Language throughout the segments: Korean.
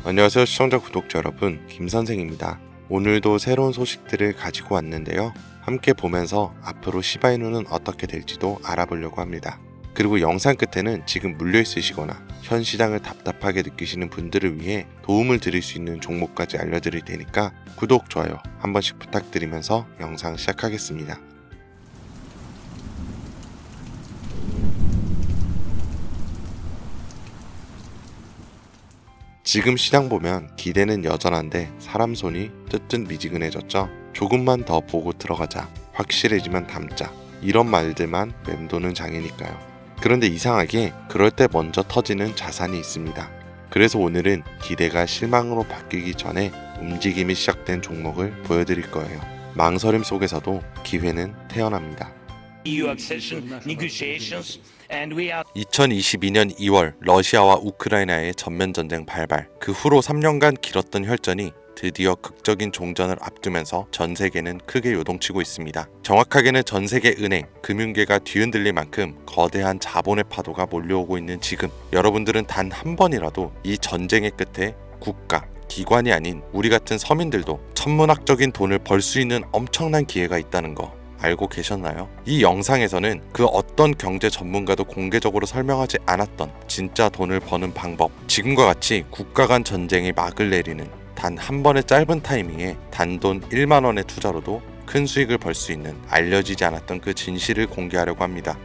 안녕하세요 시청자 구독자 여러분, 김선생입니다. 오늘도 새로운 소식들을 가지고 왔는데요. 함께 보면서 앞으로 시바이누는 어떻게 될지도 알아보려고 합니다. 그리고 영상 끝에는 지금 물려 있으시거나 현 시장을 답답하게 느끼시는 분들을 위해 도움을 드릴 수 있는 종목까지 알려드릴 테니까 구독, 좋아요 한 번씩 부탁드리면서 영상 시작하겠습니다. 지금 시장 보면 기대는 여전한데 사람 손이 뜨뜻미지근해졌죠. 조금만 더 보고 들어가자, 확실해지면 담자, 이런 말들만 맴도는 장이니까요. 그런데 이상하게 그럴 때 먼저 터지는 자산이 있습니다. 그래서 오늘은 기대가 실망으로 바뀌기 전에 움직임이 시작된 종목을 보여드릴 거예요. 망설임 속에서도 기회는 태어납니다. 2022년 2월 러시아와 우크라이나의 전면전쟁 발발, 그 후로 3년간 길었던 혈전이 드디어 극적인 종전을 앞두면서 전 세계는 크게 요동치고 있습니다. 정확하게는 전 세계 은행, 금융계가 뒤흔들릴 만큼 거대한 자본의 파도가 몰려오고 있는 지금, 여러분들은 단 한 번이라도 이 전쟁의 끝에 국가, 기관이 아닌 우리 같은 서민들도 천문학적인 돈을 벌 수 있는 엄청난 기회가 있다는 거 알고 계셨나요? 이 영상에서는 그 어떤 경제 전문가도 공개적으로 설명하지 않았던 진짜 돈을 버는 방법, 지금과 같이 국가 간 전쟁에 막을 내리는 단 한 번의 짧은 타이밍에 단돈 1만 원의 투자로도 큰 수익을 벌 수 있는 알려지지 않았던 그 진실을 공개하려고 합니다.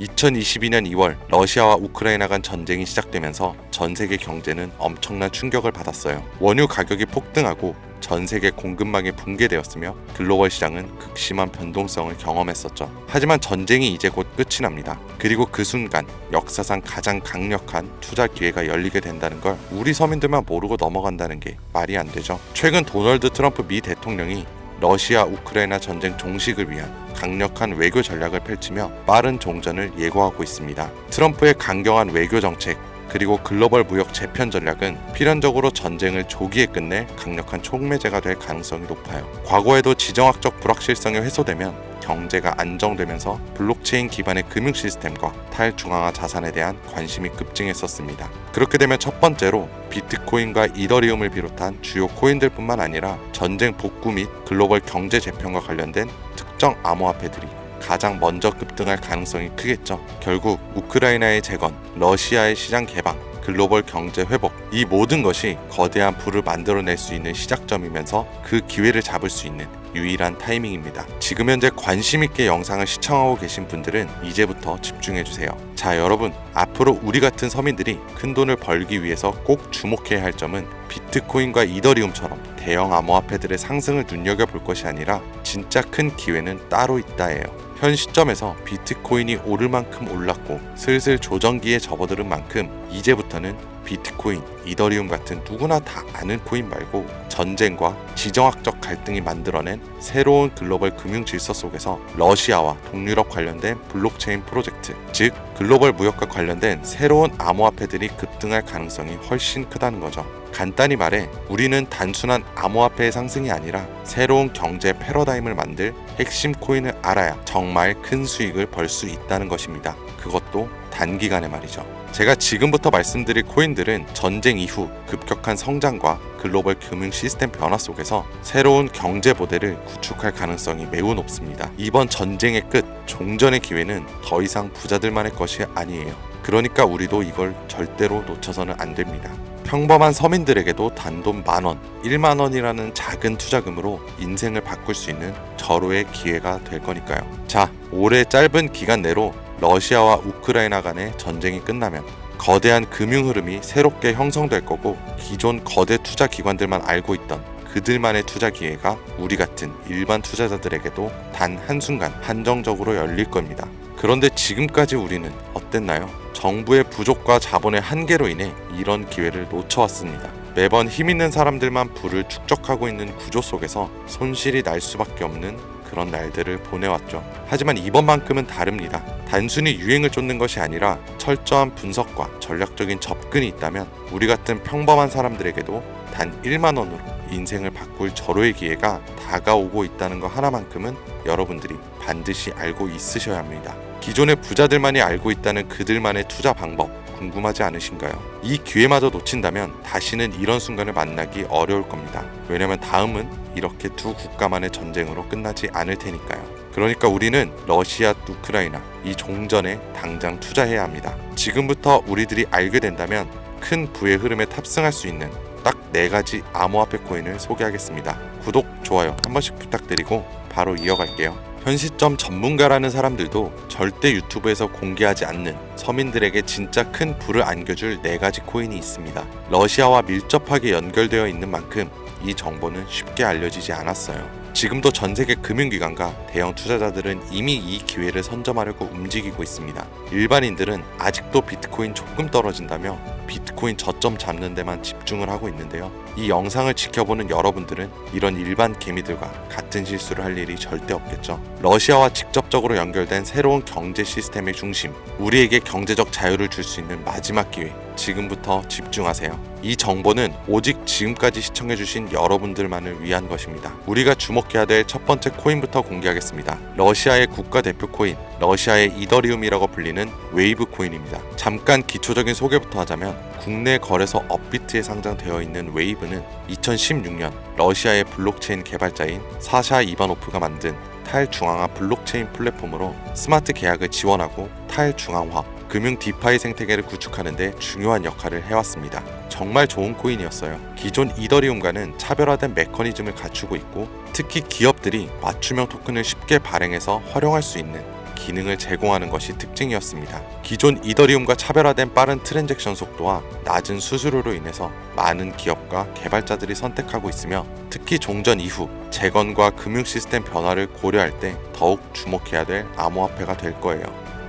2022년 2월 러시아와 우크라이나 간 전쟁이 시작되면서 전 세계 경제는 엄청난 충격을 받았어요. 원유 가격이 폭등하고 전 세계 공급망이 붕괴되었으며 글로벌 시장은 극심한 변동성을 경험했었죠. 하지만 전쟁이 이제 곧 끝이 납니다. 그리고 그 순간 역사상 가장 강력한 투자 기회가 열리게 된다는 걸 우리 서민들만 모르고 넘어간다는 게 말이 안 되죠. 최근 도널드 트럼프 미 대통령이 러시아 우크라이나 전쟁 종식을 위한 강력한 외교 전략을 펼치며 빠른 종전을 예고하고 있습니다. 트럼프의 강경한 외교 정책, 그리고 글로벌 무역 재편 전략은 필연적으로 전쟁을 조기에 끝낼 강력한 촉매제가 될 가능성이 높아요. 과거에도 지정학적 불확실성이 해소되면 경제가 안정되면서 블록체인 기반의 금융 시스템과 탈중앙화 자산에 대한 관심이 급증했었습니다. 그렇게 되면 첫 번째로 비트코인과 이더리움을 비롯한 주요 코인들뿐만 아니라 전쟁 복구 및 글로벌 경제 재편과 관련된 특정 암호화폐들이 가장 먼저 급등할 가능성이 크겠죠. 결국 우크라이나의 재건, 러시아의 시장 개방, 글로벌 경제 회복, 이 모든 것이 거대한 부를 만들어낼 수 있는 시작점이면서 그 기회를 잡을 수 있는 유일한 타이밍입니다. 지금 현재 관심 있게 영상을 시청하고 계신 분들은 이제부터 집중해주세요. 자, 여러분, 앞으로 우리 같은 서민들이 큰 돈을 벌기 위해서 꼭 주목해야 할 점은 비트코인과 이더리움처럼 대형 암호화폐들의 상승을 눈여겨볼 것이 아니라 진짜 큰 기회는 따로 있다예요. 현 시점에서 비트코인이 오를 만큼 올랐고 슬슬 조정기에 접어드는 만큼 이제부터는 비트코인, 이더리움 같은 누구나 다 아는 코인 말고 전쟁과 지정학적 갈등이 만들어낸 새로운 글로벌 금융 질서 속에서 러시아와 동유럽 관련된 블록체인 프로젝트, 즉 글로벌 무역과 관련된 새로운 암호화폐들이 급등할 가능성이 훨씬 크다는 거죠. 간단히 말해 우리는 단순한 암호화폐의 상승이 아니라 새로운 경제 패러다임을 만들 핵심 코인을 알아야 정말 큰 수익을 벌 수 있다는 것입니다. 그것도 단기간에 말이죠. 제가 지금부터 말씀드릴 코인들은 전쟁 이후 급격한 성장과 글로벌 금융 시스템 변화 속에서 새로운 경제 모델을 구축할 가능성이 매우 높습니다. 이번 전쟁의 끝, 종전의 기회는 더 이상 부자들만의 것이 아니에요. 그러니까 우리도 이걸 절대로 놓쳐서는 안 됩니다. 평범한 서민들에게도 단돈 10,000원, 10,000원이라는 작은 투자금으로 인생을 바꿀 수 있는 절호의 기회가 될 거니까요. 자, 올해 짧은 기간 내로 러시아와 우크라이나 간의 전쟁이 끝나면 거대한 금융 흐름이 새롭게 형성될 거고, 기존 거대 투자 기관들만 알고 있던 그들만의 투자 기회가 우리 같은 일반 투자자들에게도 단 한순간 한정적으로 열릴 겁니다. 그런데 지금까지 우리는 어땠나요? 정부의 부족과 자본의 한계로 인해 이런 기회를 놓쳐왔습니다. 매번 힘있는 사람들만 부를 축적하고 있는 구조 속에서 손실이 날 수밖에 없는 그런 날들을 보내왔죠. 하지만 이번만큼은 다릅니다. 단순히 유행을 쫓는 것이 아니라 철저한 분석과 전략적인 접근이 있다면 우리 같은 평범한 사람들에게도 단 1만 원으로 인생을 바꿀 절호의 기회가 다가오고 있다는 것 하나만큼은 여러분들이 반드시 알고 있으셔야 합니다. 기존의 부자들만이 알고 있다는 그들만의 투자 방법 궁금하지 않으신가요? 이 기회마저 놓친다면 다시는 이런 순간을 만나기 어려울 겁니다. 왜냐면 다음은 이렇게 두 국가만의 전쟁으로 끝나지 않을 테니까요. 그러니까 우리는 러시아, 우크라이나 이 종전에 당장 투자해야 합니다. 지금부터 우리들이 알게 된다면 큰 부의 흐름에 탑승할 수 있는 딱 4가지 암호화폐 코인을 소개하겠습니다. 구독, 좋아요 한 번씩 부탁드리고 바로 이어갈게요. 현 시점 전문가라는 사람들도 절대 유튜브에서 공개하지 않는 서민들에게 진짜 큰 부를 안겨줄 4가지 코인이 있습니다. 러시아와 밀접하게 연결되어 있는 만큼 이 정보는 쉽게 알려지지 않았어요. 지금도 전 세계 금융기관과 대형 투자자들은 이미 이 기회를 선점하려고 움직이고 있습니다. 일반인들은 아직도 비트코인 조금 떨어진다며 비트코인 저점 잡는 데만 집중을 하고 있는데요. 이 영상을 지켜보는 여러분들은 이런 일반 개미들과 같은 실수를 할 일이 절대 없겠죠. 러시아와 직접적으로 연결된 새로운 경제 시스템의 중심, 우리에게 경제적 자유를 줄 수 있는 마지막 기회, 지금부터 집중하세요. 이 정보는 오직 지금까지 시청해주신 여러분들만을 위한 것입니다. 우리가 주목해야 될 첫 번째 코인부터 공개하겠습니다. 러시아의 국가대표 코인, 러시아의 이더리움이라고 불리는 웨이브 코인입니다. 잠깐 기초적인 소개부터 하자면 국내 거래소 업비트에 상장되어 있는 웨이브는 2016년 러시아의 블록체인 개발자인 사샤 이바노프가 만든 탈중앙화 블록체인 플랫폼으로 스마트 계약을 지원하고 탈중앙화 금융 디파이 생태계를 구축하는 데 중요한 역할을 해왔습니다. 정말 좋은 코인이었어요. 기존 이더리움과는 차별화된 메커니즘을 갖추고 있고 특히 기업들이 맞춤형 토큰을 쉽게 발행해서 활용할 수 있는 기능을 제공하는 것이 특징이었습니다. 기존 이더리움과 차별화된 빠른 트랜잭션 속도와 낮은 수수료로 인해서 많은 기업과 개발자들이 선택하고 있으며 특히 종전 이후 재건과 금융 시스템 변화를 고려할 때 더욱 주목해야 될 암호화폐가 될 거예요.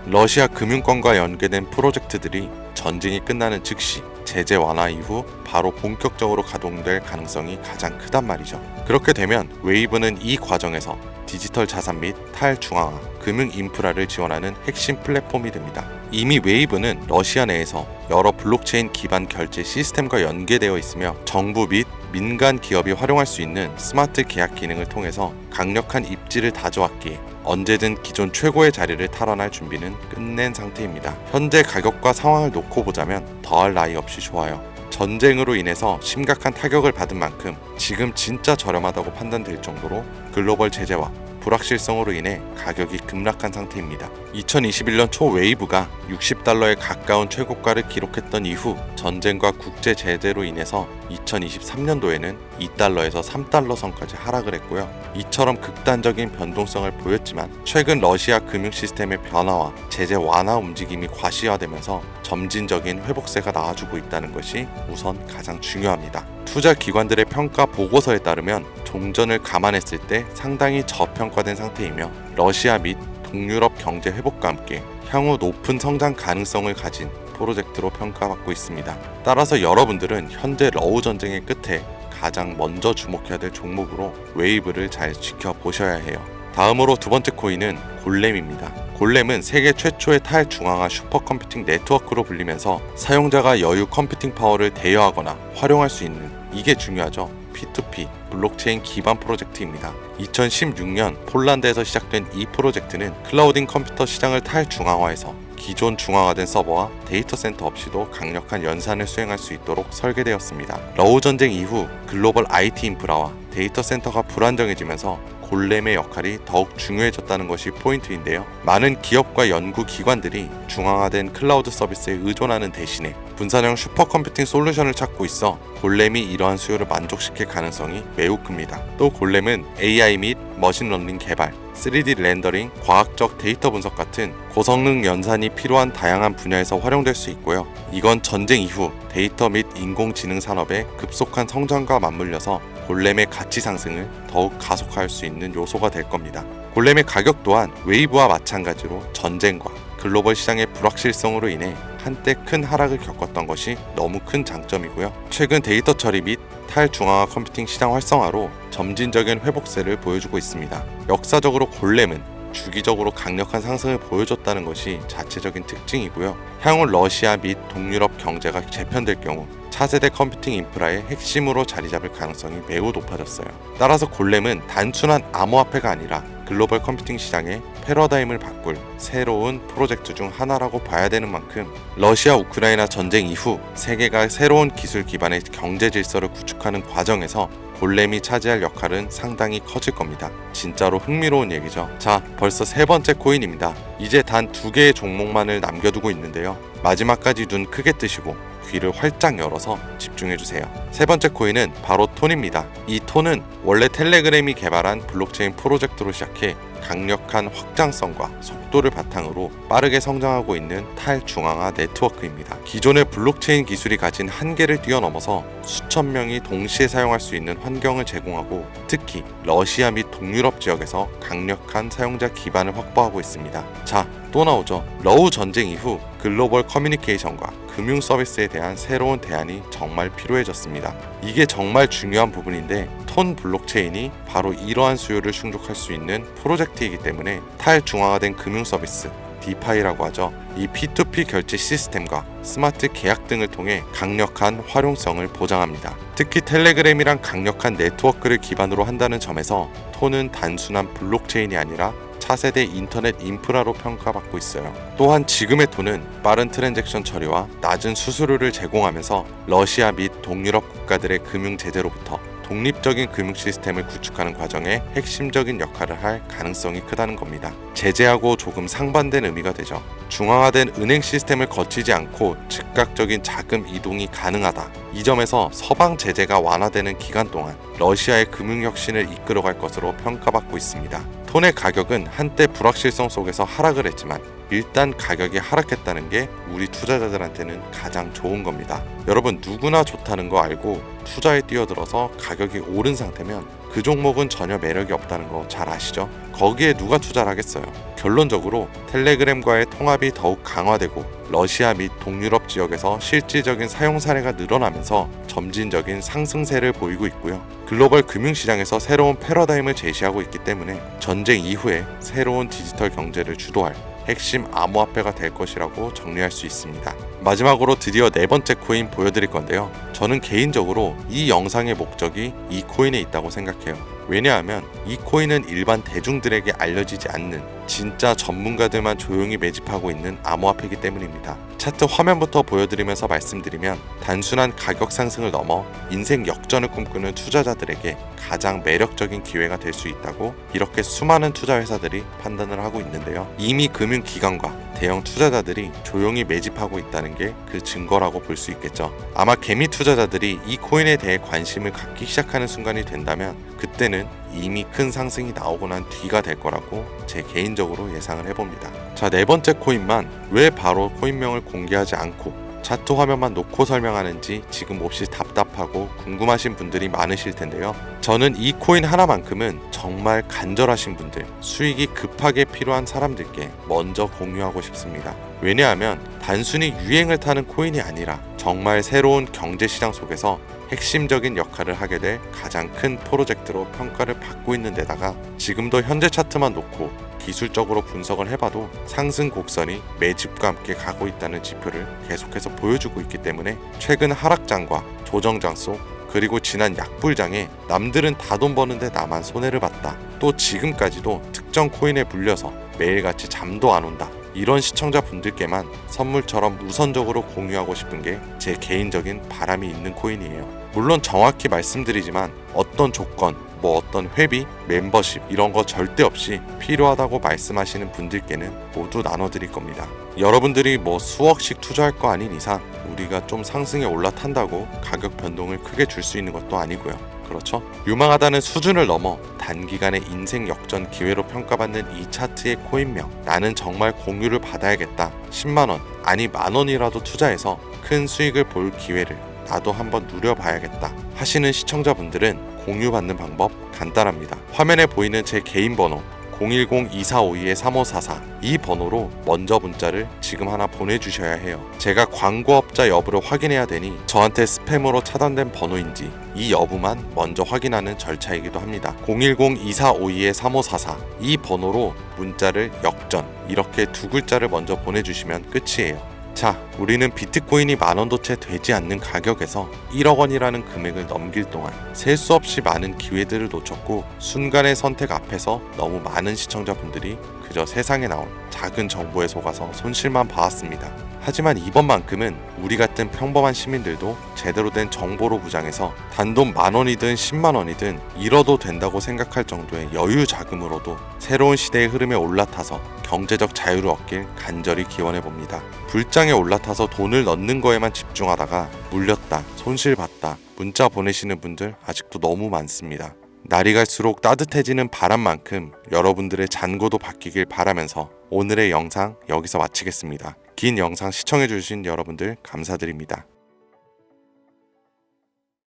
러시아 금융권과 연계된 프로젝트들이 전쟁이 끝나는 즉시 제재 완화 이후 바로 본격적으로 가동될 가능성이 가장 크단 말이죠. 그렇게 되면 웨이브는 이 과정에서 디지털 자산 및 탈중앙화, 금융 인프라를 지원하는 핵심 플랫폼이 됩니다. 이미 웨이브는 러시아 내에서 여러 블록체인 기반 결제 시스템과 연계되어 있으며 정부 및 민간 기업이 활용할 수 있는 스마트 계약 기능을 통해서 강력한 입지를 다져왔기에 언제든 기존 최고의 자리를 탈환할 준비는 끝낸 상태입니다. 현재 가격과 상황을 놓고 보자면 더할 나위 없이 좋아요. 전쟁으로 인해서 심각한 타격을 받은 만큼 지금 진짜 저렴하다고 판단될 정도로 글로벌 제재와 불확실성으로 인해 가격이 급락한 상태입니다. 2021년 초 웨이브가 $60에 가까운 최고가를 기록했던 이후 전쟁과 국제 제재로 인해서 2023년도에는 $2에서 $3 선까지 하락을 했고요. 이처럼 극단적인 변동성을 보였지만 최근 러시아 금융 시스템의 변화와 제재 완화 움직임이 과시화되면서 점진적인 회복세가 나와주고 있다는 것이 우선 가장 중요합니다. 투자 기관들의 평가 보고서에 따르면 종전을 감안했을 때 상당히 저평가된 상태이며 러시아 및 동유럽 경제 회복과 함께 향후 높은 성장 가능성을 가진 프로젝트로 평가받고 있습니다. 따라서 여러분들은 현재 러우 전쟁의 끝에 가장 먼저 주목해야 될 종목으로 웨이브를 잘 지켜보셔야 해요. 다음으로 두 번째 코인은 골렘입니다. 골렘은 세계 최초의 탈중앙화 슈퍼컴퓨팅 네트워크로 불리면서 사용자가 여유 컴퓨팅 파워를 대여하거나 활용할 수 있는, 이게 중요하죠, P2P 블록체인 기반 프로젝트입니다. 2016년 폴란드에서 시작된 이 프로젝트는 클라우딩 컴퓨터 시장을 탈중앙화해서 기존 중앙화된 서버와 데이터 센터 없이도 강력한 연산을 수행할 수 있도록 설계되었습니다. 러우 전쟁 이후 글로벌 IT 인프라와 데이터 센터가 불안정해지면서 골렘의 역할이 더욱 중요해졌다는 것이 포인트인데요. 많은 기업과 연구 기관들이 중앙화된 클라우드 서비스에 의존하는 대신에 분산형 슈퍼컴퓨팅 솔루션을 찾고 있어 골렘이 이러한 수요를 만족시킬 가능성이 매우 큽니다. 또 골렘은 AI 및 머신러닝 개발, 3D 렌더링, 과학적 데이터 분석 같은 고성능 연산이 필요한 다양한 분야에서 활용될 수 있고요. 이건 전쟁 이후 데이터 및 인공지능 산업의 급속한 성장과 맞물려서 골렘의 가치 상승을 더욱 가속화할 수 있는 요소가 될 겁니다. 골렘의 가격 또한 웨이브와 마찬가지로 전쟁과 글로벌 시장의 불확실성으로 인해 한때 큰 하락을 겪었던 것이 너무 큰 장점이고요. 최근 데이터 처리 및 탈중앙화 컴퓨팅 시장 활성화로 점진적인 회복세를 보여주고 있습니다. 역사적으로 골렘은 주기적으로 강력한 상승을 보여줬다는 것이 자체적인 특징이고요. 향후 러시아 및 동유럽 경제가 재편될 경우 차세대 컴퓨팅 인프라의 핵심으로 자리 잡을 가능성이 매우 높아졌어요. 따라서 골렘은 단순한 암호화폐가 아니라 글로벌 컴퓨팅 시장의 패러다임을 바꿀 새로운 프로젝트 중 하나라고 봐야 되는 만큼 러시아 우크라이나 전쟁 이후 세계가 새로운 기술 기반의 경제 질서를 구축하는 과정에서 골렘이 차지할 역할은 상당히 커질 겁니다. 진짜로 흥미로운 얘기죠. 자, 벌써 세 번째 코인입니다. 이제 단 2개의 종목만을 남겨두고 있는데요. 마지막까지 눈 크게 뜨시고 귀를 활짝 열어서 집중해주세요. 세 번째 코인은 바로 톤입니다. 이 톤은 원래 텔레그램이 개발한 블록체인 프로젝트로 시작해 강력한 확장성과 속도를 바탕으로 빠르게 성장하고 있는 탈중앙화 네트워크입니다. 기존의 블록체인 기술이 가진 한계를 뛰어넘어서 수천 명이 동시에 사용할 수 있는 환경을 제공하고 특히 러시아 및 동유럽 지역에서 강력한 사용자 기반을 확보하고 있습니다. 자, 또 나오죠. 러우 전쟁 이후 글로벌 커뮤니케이션과 금융 서비스에 대한 새로운 대안이 정말 필요해졌습니다. 이게 정말 중요한 부분인데 톤 블록체인이 바로 이러한 수요를 충족할 수 있는 프로젝트이기 때문에 탈중앙화된 금융 서비스 디파이라고 하죠. 이 P2P 결제 시스템과 스마트 계약 등을 통해 강력한 활용성을 보장합니다. 특히 텔레그램이란 강력한 네트워크를 기반으로 한다는 점에서 톤은 단순한 블록체인이 아니라 차세대 인터넷 인프라로 평가받고 있어요. 또한 지금의 톤은 빠른 트랜잭션 처리와 낮은 수수료를 제공하면서 러시아 및 동유럽 국가들의 금융 제재로부터 독립적인 금융 시스템을 구축하는 과정에 핵심적인 역할을 할 가능성이 크다는 겁니다. 제재하고 조금 상반된 의미가 되죠. 중앙화된 은행 시스템을 거치지 않고 즉각적인 자금 이동이 가능하다. 이 점에서 서방 제재가 완화되는 기간 동안 러시아의 금융혁신을 이끌어갈 것으로 평가받고 있습니다. 톤의 가격은 한때 불확실성 속에서 하락을 했지만 일단 가격이 하락했다는 게 우리 투자자들한테는 가장 좋은 겁니다. 여러분 누구나 좋다는 거 알고 투자에 뛰어들어서 가격이 오른 상태면 그 종목은 전혀 매력이 없다는 거 잘 아시죠? 거기에 누가 투자를 하겠어요? 결론적으로 텔레그램과의 통합이 더욱 강화되고 러시아 및 동유럽 지역에서 실질적인 사용 사례가 늘어나면서 점진적인 상승세를 보이고 있고요. 글로벌 금융시장에서 새로운 패러다임을 제시하고 있기 때문에 전쟁 이후에 새로운 디지털 경제를 주도할 핵심 암호화폐가 될 것이라고 정리할 수 있습니다. 마지막으로 드디어 네 번째 코인 보여드릴 건데요. 저는 개인적으로 이 영상의 목적이 이 코인에 있다고 생각해요. 왜냐하면 이 코인은 일반 대중들에게 알려지지 않는 진짜 전문가들만 조용히 매집하고 있는 암호화폐이기 때문입니다. 차트 화면부터 보여드리면서 말씀드리면 단순한 가격 상승을 넘어 인생 역전을 꿈꾸는 투자자들에게 가장 매력적인 기회가 될 수 있다고 이렇게 수많은 투자 회사들이 판단을 하고 있는데요. 이미 금융기관과 대형 투자자들이 조용히 매집하고 있다는 게 그 증거라고 볼 수 있겠죠. 아마 개미 투자자들이 이 코인에 대해 관심을 갖기 시작하는 순간이 된다면 그때는 이미 큰 상승이 나오고 난 뒤가 될 거라고 제 개인적으로 예상을 해봅니다. 자, 네 번째 코인만 왜 바로 코인명을 공개하지 않고 차트 화면만 놓고 설명하는지 지금 몹시 답답하고 궁금하신 분들이 많으실 텐데요. 저는 이 코인 하나만큼은 정말 간절하신 분들, 수익이 급하게 필요한 사람들께 먼저 공유하고 싶습니다. 왜냐하면 단순히 유행을 타는 코인이 아니라 정말 새로운 경제시장 속에서 핵심적인 역할을 하게 될 가장 큰 프로젝트로 평가를 받고 있는 데다가 지금도 현재 차트만 놓고 기술적으로 분석을 해봐도 상승 곡선이 매집과 함께 가고 있다는 지표를 계속해서 보여주고 있기 때문에 최근 하락장과 조정장 속 그리고 지난 약불장에 남들은 다 돈 버는데 나만 손해를 봤다. 또 지금까지도 특정 코인에 물려서 매일같이 잠도 안 온다. 이런 시청자분들께만 선물처럼 우선적으로 공유하고 싶은 게 제 개인적인 바람이 있는 코인이에요. 물론 정확히 말씀드리지만 어떤 조건, 어떤 회비, 멤버십 이런 거 절대 없이 필요하다고 말씀하시는 분들께는 모두 나눠드릴 겁니다. 여러분들이 수억씩 투자할 거 아닌 이상 우리가 좀 상승에 올라탄다고 가격 변동을 크게 줄 수 있는 것도 아니고요. 그렇죠? 유망하다는 수준을 넘어 단기간의 인생 역전 기회로 평가받는 이 차트의 코인명, 나는 정말 공유를 받아야겠다. 10만원 아니 만원이라도 투자해서 큰 수익을 볼 기회를 나도 한번 누려봐야겠다 하시는 시청자분들은 공유받는 방법 간단합니다. 화면에 보이는 제 개인 번호 010-2452-3544 이 번호로 먼저 문자를 지금 하나 보내주셔야 해요. 제가 광고업자 여부를 확인해야 되니 저한테 스팸으로 차단된 번호인지 이 여부만 먼저 확인하는 절차이기도 합니다. 010-2452-3544 이 번호로 문자를 역전 이렇게 두 글자를 먼저 보내주시면 끝이에요. 자, 우리는 비트코인이 10,000원도 채 되지 않는 가격에서 1억 원이라는 금액을 넘길 동안 셀 수 없이 많은 기회들을 놓쳤고 순간의 선택 앞에서 너무 많은 시청자분들이 그저 세상에 나온 작은 정보에 속아서 손실만 봐왔습니다. 하지만 이번만큼은 우리 같은 평범한 시민들도 제대로 된 정보로 무장해서 단돈 10,000원이든 100,000원이든 잃어도 된다고 생각할 정도의 여유 자금으로도 새로운 시대의 흐름에 올라타서 경제적 자유를 얻길 간절히 기원해봅니다. 불장에 올라타서 돈을 넣는 거에만 집중하다가 물렸다, 손실봤다 문자 보내시는 분들 아직도 너무 많습니다. 날이 갈수록 따뜻해지는 바람만큼 여러분들의 잔고도 바뀌길 바라면서 오늘의 영상 여기서 마치겠습니다. 긴 영상 시청해주신 여러분들 감사드립니다.